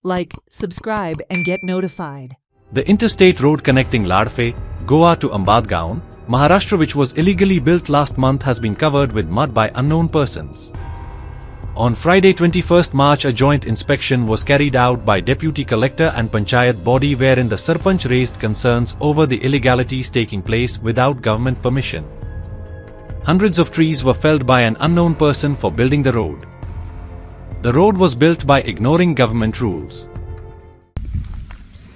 Like, subscribe and get notified. The interstate road connecting Ladfe, Goa to Ambadgaon, Maharashtra, which was illegally built last month, has been covered with mud by unknown persons. On Friday 21st March, a joint inspection was carried out by Deputy Collector and Panchayat body wherein the Sarpanch raised concerns over the illegalities taking place without government permission. Hundreds of trees were felled by an unknown person for building the road. The road was built by ignoring government rules.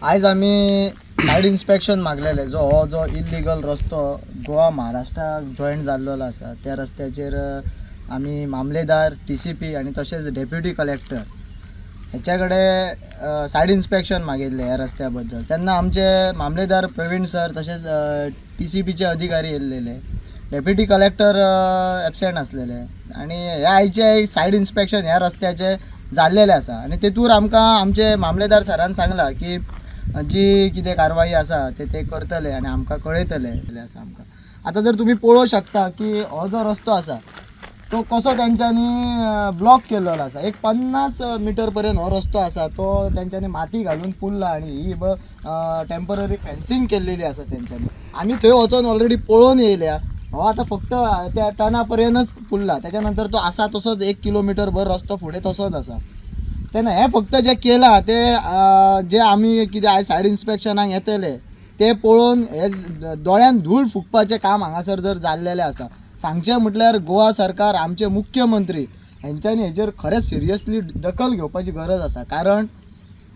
आज आम्ही side inspection मागलेले जो illegal रस्तो Goa Maharashtra joint जाल्लो आसा त्या रस्त्याचेर आम्ही मामलेदार TCP आणि तसेच डेप्युटी कलेक्टर ह्याच्याकडे साइड इन्स्पेक्शन मागितले ह्या रस्त्याबद्दल. त्यांना आमचे मामलेदार प्रवीण सर तसेच TCPचे अधिकारी येल्लेले, डेप्युटी कलेक्टर ॲबसेंट असलेले आणि ह्या आयचे साइड इन्स्पेक्शन ह्या रस्त्याचे जाल्लेले आसा आणि तेतूर आमकां आमचे मामलेदार सरान सांगला की जी कितें कारवाई आसा ते करतले आणि आमकां कळयतले आसा आमकां. आता जर तुम्ही पळोवं शकता की हो जो रस्तो आसा तो कसो तेंच्यांनी ब्लॉक केल्लो आसा. एक 50 मीटर पर्यंत हो रस्तो आसा तो तेंच्यांनी माती घालून पुरला आणि ही टेम्पररी फेन्सिंग केल्लेली आसा तेंच्यांनी. आमी थंय वचून ऑलरेडी पळोवन येयल्या. हो आता फक्त त्या टनापर्यंतच पुरला, त्याच्यानंतर तो असा तसोच 1 किलोमीटर भर रस्तो फुडें तसोच आसा. तेन्ना हे फक्त जे केला ते जे आमी कितें आयज सायड इन्स्पेक्शनाक येतले ते पळोवन हे दोळ्यान धूळ फुकपाचें काम हांगासर जर जाल्लेलें आसा. सांगचें म्हटल्यार गोवा सरकार आमचे मुख्यमंत्री हेंच्यांनी हेजेर खरेंच सिरियसली दखल घेवपाची गरज आसा. कारण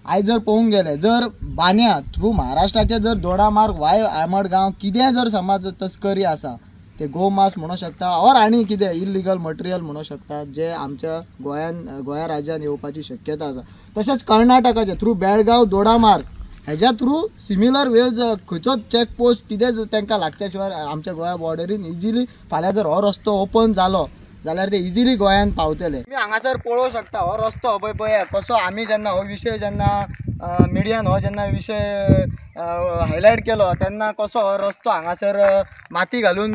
आयज जर पळोवंक गेले जर बान्या थ्रू महाराष्ट्राचे जर दोडामार्ग वाय आंबडगांव कितें जर समज तस्करी आसा ते गोमास म्हणू शकता और आनी कितें इल्लीगल मटेरियल म्हणू शकता जे आमच्या गोंया राज्यात येवपाची शक्यता आसा. तशेंच कर्नाटकाचे थ्रू बेळगांव दोडामार्ग हेज्या थ्रू सिमिलर वेज खंयचोच चॅकपोस्ट कितें तांकां लागच्या शिवाय आमच्या गोंया बॉर्डरीन इजिली फाल्यां जर हो रस्तो ओपन जालो जाल्यार ते इजिली गोंयान पावतले. तुम्ही हांगासर पळोवं शकता हो रस्तो पळय कसो आमी जेन्ना हो विशय जेन्ना मिडियान हो जेन्ना विशय हायलायट केलो तेन्ना कसो हो रस्तो हांगासर माती घालून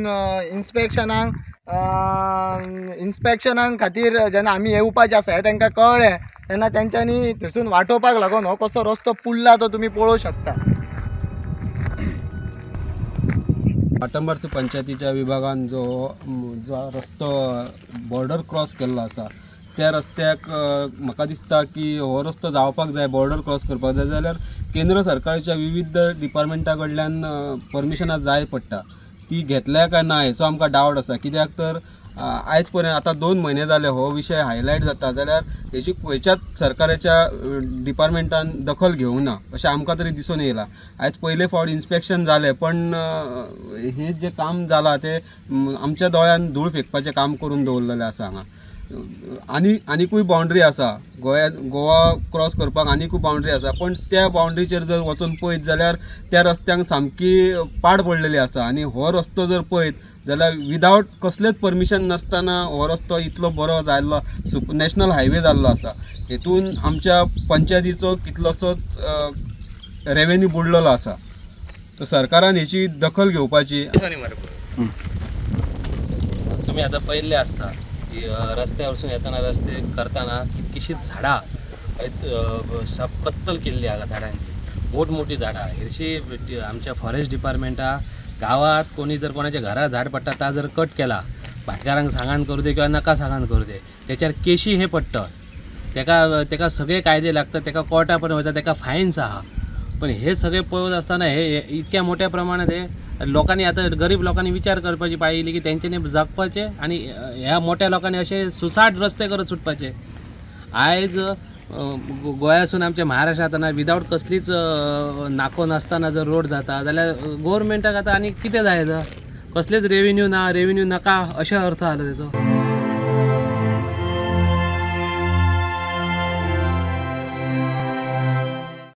इन्स्पेक्शनाक खातीर जेन्ना आमी येवपाचे आसा हे तांकां कळ्ळें तेन्ना तेंच्यांनी थंयसून वाटोवपाक लागून हो कसो रस्तो पुरला तो तुमी पळोवं शकता. पाटंबार पंचायतीच्या विभागान जो रस्तो बॉर्डर क्रॉस केल्लो आसा त्या रस्त्याक म्हाका दिसता की हो रस्तो जावपाक जाय, बॉर्डर क्रॉस करपाक जाय जाल्यार केंद्र सरकाराच्या विविध डिपार्टमेंटा कडल्यान परमिशनां जाय पडटा. ती घेतल्या काय ना हेचो आमकां डावट आसा. कित्याक तर आयज पर्यंत आतां 2 म्हयने जाले हो विशय हायलायट जाता जाल्यार हेची खंयच्याच सरकाराच्या डिपार्टमेंटान दखल घेवंक ना अशें आमकां तरी दिसून येयला. आयज पयले फावट इन्स्पेक्शन जालें पण हे जे काम जालां ते आमच्या दोळ्यान धूळ फेकपाचें काम करून दवरलेलें आसा हांगा. आनीकूय बाउंड्री आसा गोवा क्रॉस करपाक आनीकूय बाउंड्री आसा पण त्या बाउंड्रीचेर जर वचून पळयत जाल्यार त्या रस्त्यांक सामकी पाड पडलेली आसा. आनी हो रस्तो जर पळयत जाल्यार विदावट कसलेच परमिशन नासतना हो रस्तो इतलो बरो जाल्लो नॅशनल हायवे जाल्लो आसा. हेतून आमच्या पंचायतीचो कितलोसोच रेवेन्यू बुडलेलो आसा. तर सरकारान हेची दखल घेवपाची. तुम्ही आता पहिले असता की रस्त्यावर वरसून येताना रस्ते करताना कितकीशीच झाडां कत्तल केल्ली हांगा झाडांची मोठमोठी झाडां. हेरशी आमच्या फॉरेस्ट डिपार्टमेंटा गावात कोणी जर कोणाच्या घरा झाड पडटा ता जर कट केला भाटकारांक सांगान करू दे किंवा नका सांगान करू दे त्याच्यार केशी हे पडटात. तेका सगळे कायदे लागतात, तेका कोर्टा पर्यंत वयता, तेका फायन्स आहा. पण हे सगळे पळोवत असताना हे इतक्या मोठ्या प्रमाणात हे लोकांनी आता गरीब लोकांनी विचार करपाची पाळी येयली की तेंच्यांनी जगपाचे आणि ह्या मोठ्या लोकांनी असे सुसाट रस्ते करत सुटपाचे. आयज गोंयासून आमच्या महाराष्ट्रात येताना विदावट कसलीच नाको नासतना जर रोड जाता जाल्यार गव्हर्मेंटाक आतां आनी कितें जाय कसलेच रेवेन्यू नाका अशें अर्थ आलो तेचो.